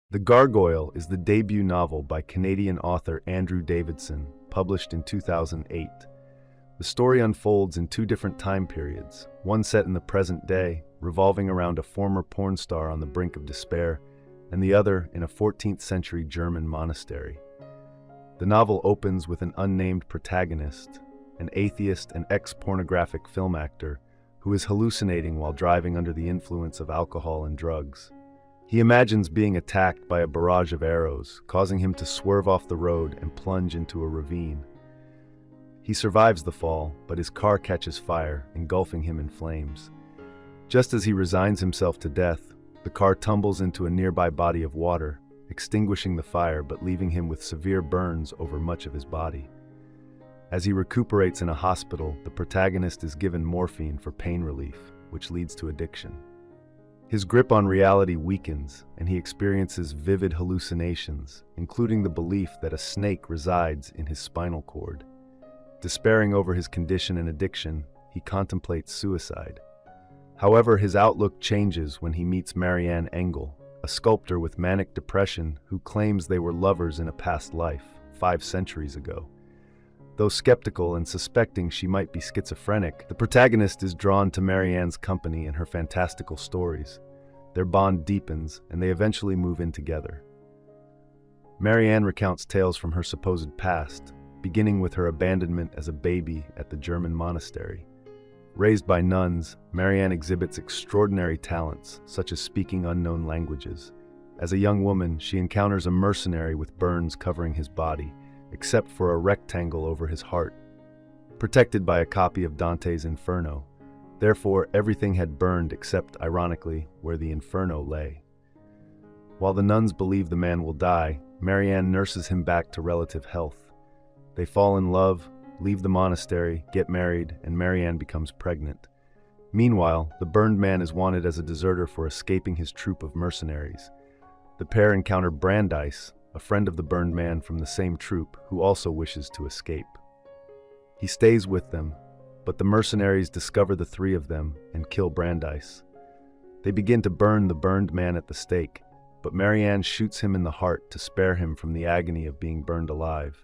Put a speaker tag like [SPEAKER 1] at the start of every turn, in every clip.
[SPEAKER 1] The Gargoyle is the debut novel by Canadian author Andrew Davidson, published in 2008. The story unfolds in two different time periods, one set in the present day, revolving around a former porn star on the brink of despair, and the other in a 14th century German monastery. The novel opens with an unnamed protagonist, an atheist and ex-pornographic film actor, who is hallucinating while driving under the influence of alcohol and drugs. He imagines being attacked by a barrage of arrows, causing him to swerve off the road and plunge into a ravine. He survives the fall, but his car catches fire, engulfing him in flames. Just as he resigns himself to death, the car tumbles into a nearby body of water, extinguishing the fire but leaving him with severe burns over much of his body. As he recuperates in a hospital, the protagonist is given morphine for pain relief, which leads to addiction. His grip on reality weakens, and he experiences vivid hallucinations, including the belief that a snake resides in his spinal cord. Despairing over his condition and addiction, he contemplates suicide. However, his outlook changes when he meets Marianne Engel, a sculptor with manic depression who claims they were lovers in a past life, 5 centuries ago. Though skeptical and suspecting she might be schizophrenic, the protagonist is drawn to Marianne's company and her fantastical stories. Their bond deepens, and they eventually move in together. Marianne recounts tales from her supposed past, beginning with her abandonment as a baby at the German monastery. Raised by nuns, Marianne exhibits extraordinary talents, such as speaking unknown languages. As a young woman, she encounters a mercenary with burns covering his body, except for a rectangle over his heart, protected by a copy of Dante's Inferno. Therefore, everything had burned except, ironically, where the Inferno lay. While the nuns believe the man will die, Marianne nurses him back to relative health. They fall in love, leave the monastery, get married, and Marianne becomes pregnant. Meanwhile, the burned man is wanted as a deserter for escaping his troop of mercenaries. The pair encounter Brandeis, a friend of the burned man from the same troop, who also wishes to escape. He stays with them, but the mercenaries discover the three of them and kill Brandeis. They begin to burn the burned man at the stake, but Marianne shoots him in the heart to spare him from the agony of being burned alive.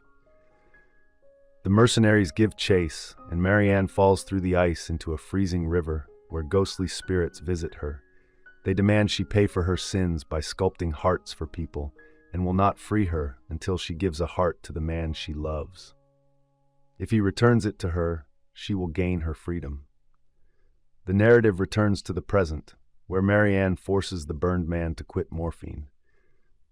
[SPEAKER 1] The mercenaries give chase, and Marianne falls through the ice into a freezing river where ghostly spirits visit her. They demand she pay for her sins by sculpting hearts for people, and will not free her until she gives a heart to the man she loves. If he returns it to her, she will gain her freedom. The narrative returns to the present, where Marianne forces the burned man to quit morphine.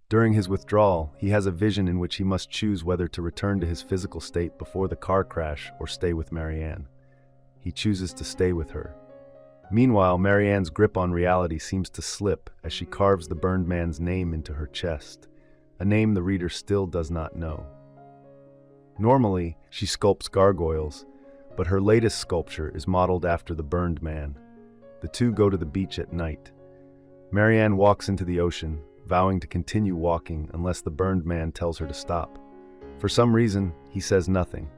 [SPEAKER 1] During his withdrawal, he has a vision in which he must choose whether to return to his physical state before the car crash or stay with Marianne. He chooses to stay with her. Meanwhile, Marianne's grip on reality seems to slip as she carves the burned man's name into her chest, a name the reader still does not know. Normally, she sculpts gargoyles, but her latest sculpture is modeled after the burned man. The two go to the beach at night. Marianne walks into the ocean, vowing to continue walking unless the burned man tells her to stop. For some reason, he says nothing.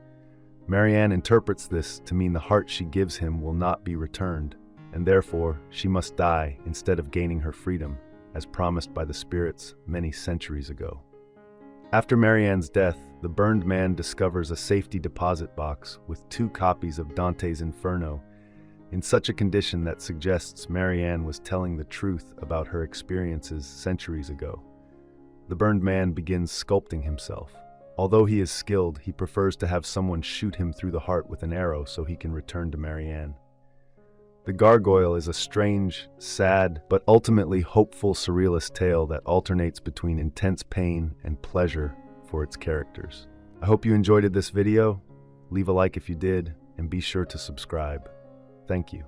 [SPEAKER 1] Marianne interprets this to mean the heart she gives him will not be returned, and therefore she must die instead of gaining her freedom, as promised by the spirits many centuries ago. After Marianne's death, the burned man discovers a safety deposit box with 2 copies of Dante's Inferno, in such a condition that suggests Marianne was telling the truth about her experiences centuries ago. The burned man begins sculpting himself. Although he is skilled, he prefers to have someone shoot him through the heart with an arrow so he can return to Marianne. The Gargoyle is a strange, sad, but ultimately hopeful surrealist tale that alternates between intense pain and pleasure for its characters. I hope you enjoyed this video. Leave a like if you did, and be sure to subscribe. Thank you.